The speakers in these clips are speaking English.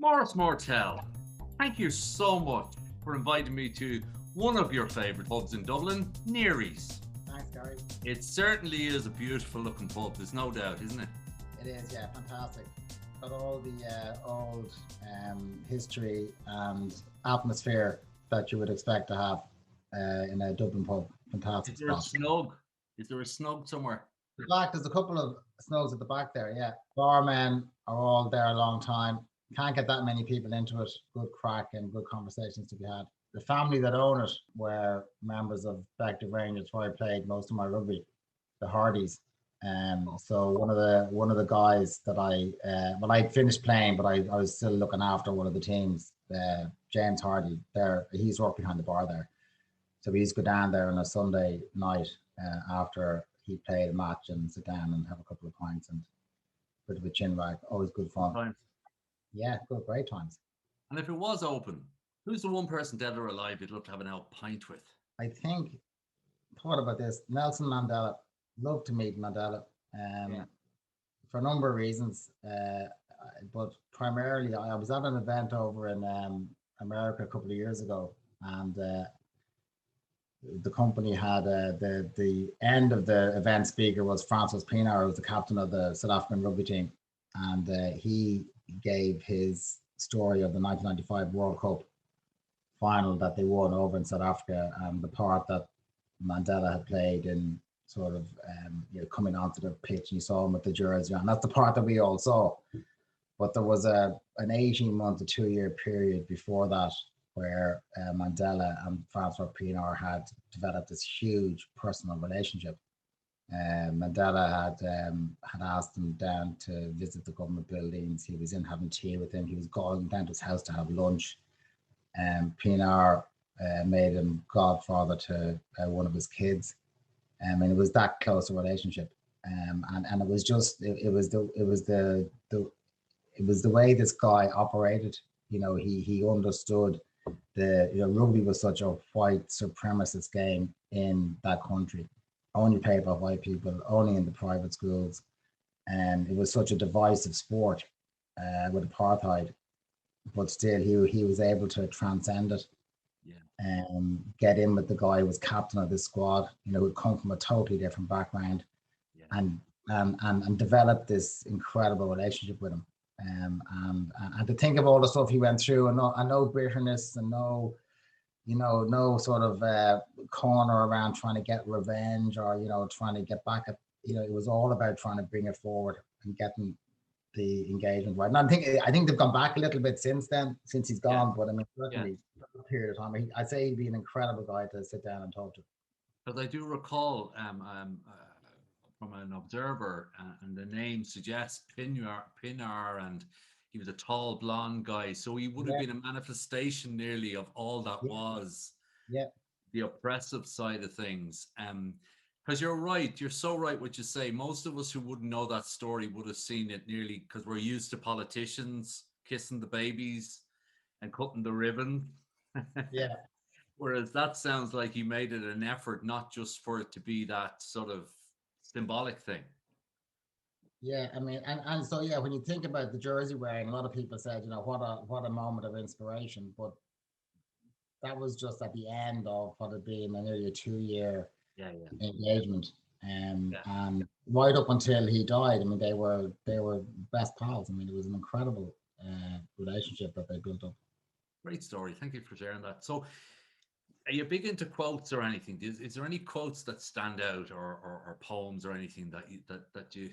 Maurice Mortell, thank you so much for inviting me to one of your favourite pubs in Dublin, Neary's. Thanks, Gary. It certainly is a beautiful looking pub, there's no doubt, isn't it? It is, yeah, fantastic. Got all the old history and atmosphere that you would expect to have in a Dublin pub. Fantastic spot. Is there a snug somewhere? The back, there's a couple of snows at the back there, yeah. Barmen are all there a long time. Can't get that many people into it. Good crack and good conversations to be had. The family that own it were members of Bective Rangers, where I played most of my rugby, the Hardys. So one of the guys that I finished playing, but I was still looking after one of the teams, James Hardy. There, he's worked behind the bar there. So we used to go down there on a Sunday night after he played a match and sit down and have a couple of pints and a bit of a chin wag. Always good fun. Times. Yeah, good, great times. And if it was open, who's the one person dead or alive you'd love to have an old pint with? I thought about this. Nelson Mandela. Love to meet Mandela. For a number of reasons. But primarily, I was at an event over in America a couple of years ago, and the company had the end of the event speaker was Francis Pienaar, who was the captain of the South African rugby team, and he gave his story of the 1995 World Cup final that they won over in South Africa, and the part that Mandela had played in sort of coming onto the pitch, and you saw him with the jersey on. That's the part that we all saw. But there was an 18-month to 2-year period before that where Mandela and Francois Pienaar had developed this huge personal relationship. Mandela had asked him down to visit the government buildings. He was in having tea with him. He was going down to his house to have lunch. Pienaar made him godfather to one of his kids. And it was that close a relationship. And it was just it was the way this guy operated. He understood rugby was such a white supremacist game in that country, only played by white people, only in the private schools, and it was such a divisive sport with apartheid. But still, he was able to transcend it, and get in with the guy who was captain of this squad, who'd come from a totally different background, and develop this incredible relationship with him. And to think of all the stuff he went through, and no bitterness, and no sort of corner around trying to get revenge or trying to get back at, it was all about trying to bring it forward and getting the engagement right. And I think they've gone back a little bit since he's gone, but I mean certainly a period of time. I'd say he'd be an incredible guy to sit down and talk to. Because I do recall from an observer, and the name suggests Pienaar, and he was a tall blonde guy, so he would have been a manifestation nearly of all that was the oppressive side of things. Because you're right, you're so right what you say. Most of us who wouldn't know that story would have seen it nearly because we're used to politicians kissing the babies and cutting the ribbon. Whereas that sounds like he made it an effort not just for it to be that sort of symbolic thing. Yeah, I mean, and so when you think about the jersey wearing, a lot of people said, what a moment of inspiration, but that was just at the end of what had been nearly a 2-year engagement, and right up until he died. I mean, they were best pals. I mean, it was an incredible relationship that they built up. Great story. Thank you for sharing that. So, are you big into quotes or anything? Is there any quotes that stand out, or poems or anything that you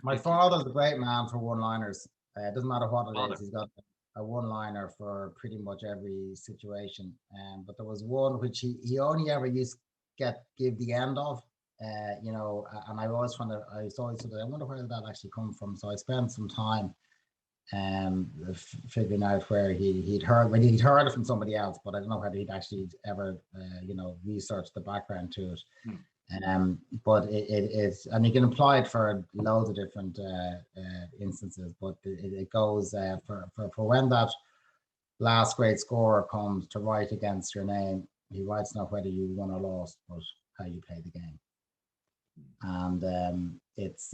My father's a great man for one-liners. It doesn't matter what it is. He's got a one-liner for pretty much every situation. But there was one which he only ever used to give the end of, and I always wonder where did that actually come from. So I spent some time figuring out where he'd heard it from somebody else, but I don't know whether he'd actually ever researched the background to it. But it's, and you can apply it for loads of different instances, but it goes for when that last great scorer comes to write against your name, he writes not whether you won or lost, but how you play the game. And it's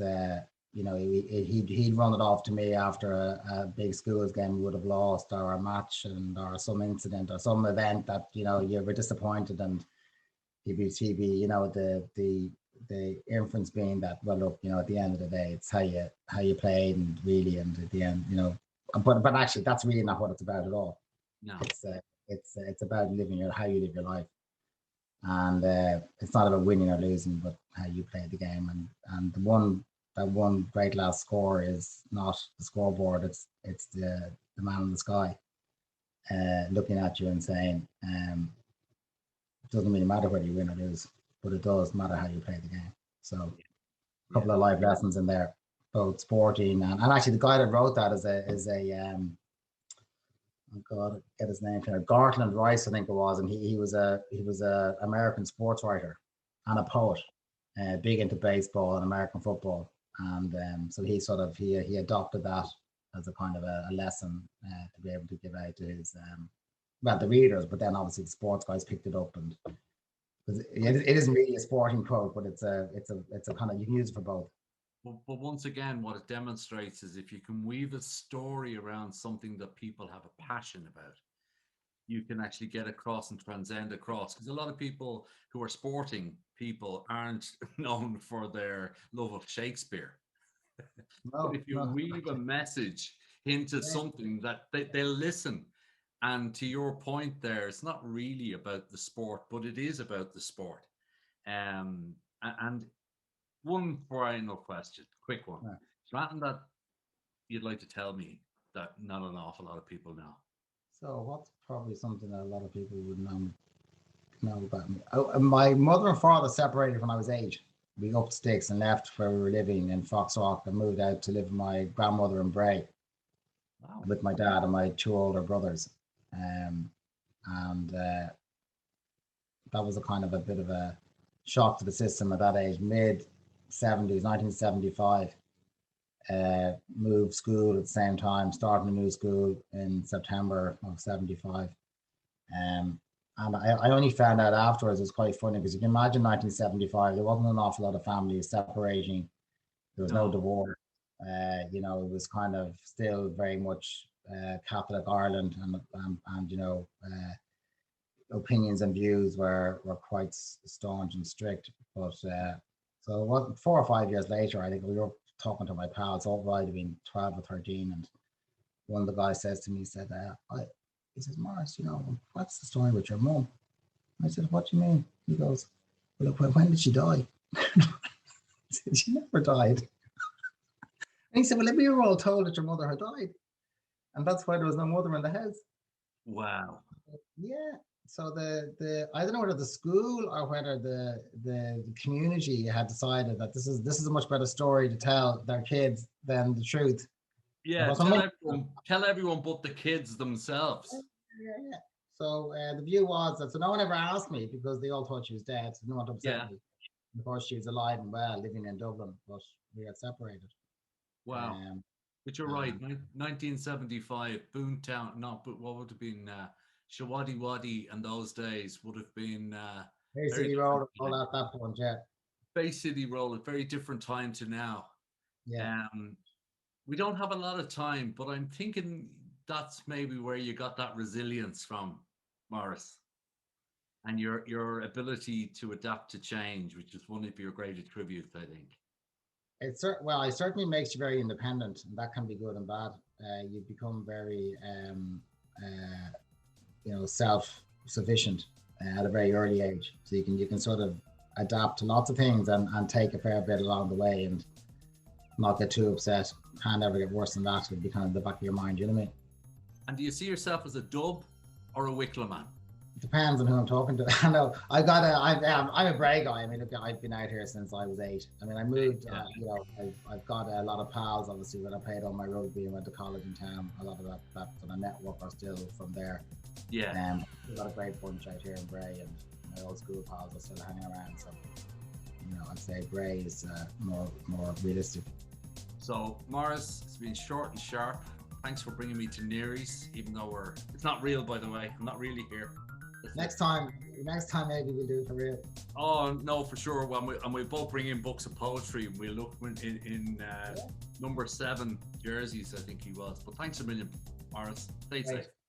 you know, he'd run it off to me after a big schools game we would have lost, or a match, or some incident or some event that, you know, you were disappointed, and he'd be, you know, the inference being that, well, look, you know, at the end of the day, it's how you played, and really, and at the end, you know, but actually, that's really not what it's about at all. No, it's about how you live your life, and it's not about winning or losing, but how you play the game. And that one great last score is not the scoreboard; it's the man in the sky, looking at you and saying, it doesn't really matter whether you win or lose, but it does matter how you play the game. So, a couple of life lessons in there, both sporting and actually the guy that wrote that is a oh God, get his name here, Gartland Rice, I think it was, and he was a American sports writer and a poet, big into baseball and American football, and so he adopted that as a kind of a lesson to be able to give out to his the readers, but then obviously the sports guys picked it up, and it isn't really a sporting quote, but it's a kind of, you can use it for both. But once again, what it demonstrates is if you can weave a story around something that people have a passion about, you can actually get across and transcend across. Because a lot of people who are sporting people aren't known for their love of Shakespeare. No, but if you weave a message into something that they'll listen. And to your point there, it's not really about the sport, but it is about the sport. And one final question, quick one. Yeah. Something that you'd like to tell me that not an awful lot of people know? So what's probably something that a lot of people would know about me? My mother and father separated when I was 8. We upped sticks and left where we were living in Foxrock and moved out to live with my grandmother in Bray. Wow. With my dad and my 2 older brothers. That was a kind of a bit of a shock to the system at that age, mid-70s, 1975. Moved school at the same time, starting a new school in September of 75. And I only found out afterwards. It was quite funny because you can imagine 1975, there wasn't an awful lot of families separating. There was no divorce. You know, it was kind of still very much Catholic Ireland, and you know, opinions and views were quite staunch and strict. But so what, 4 or 5 years later, I think we were talking to my pals, all right, I'd been 12 or 13, and one of the guys says to me, he said, Maurice, you know, what's the story with your mum? I said, what do you mean? He goes, well, look, when did she die? I said, she never died. And he said, well, we were all told that your mother had died, and that's why there was no mother in the house. Wow. Yeah. So the I don't know whether the school or whether the community had decided that this is a much better story to tell their kids than the truth. Yeah, tell everyone but the kids themselves. Yeah. So the view was that, so no one ever asked me because they all thought she was dead. So no one upset me. Of course, she was alive and well, living in Dublin, but we had separated. Wow. But you're right, 1975, Boontown, but what would have been Shawadi Wadi and those days would have been Bay City Road, all at that point, yeah. Bay City Road, a very different time to now. Yeah. We don't have a lot of time, but I'm thinking that's maybe where you got that resilience from, Maurice, and your ability to adapt to change, which is one of your great attributes, I think. It certainly makes you very independent, and that can be good and bad. You become very, you know, self-sufficient at a very early age, so you can sort of adapt to lots of things and take a fair bit along the way and not get too upset. Can't ever get worse than that. It'll be kind of the back of your mind, you know what I mean? And do you see yourself as a Dub or a Wicklow man? Depends on who I'm talking to. I know I'm a Bray guy. I mean, look, I've been out here since I was 8. I mean, I moved. You know, I've got a lot of pals, obviously, that I played all my rugby and went to college in town. A lot of that sort of network are still from there. Yeah. We've got a great bunch out here in Bray, and my old school pals are still hanging around. So, you know, I'd say Bray is more realistic. So, Maurice, it's been short and sharp. Thanks for bringing me to Neary's, even though it's not real, by the way. I'm not really here. Next time maybe we'll do it for real. Oh no, for sure. Well, we both bring in books of poetry. We'll look in number 7 jerseys, I think he was. But thanks a million, Maurice. Stay safe.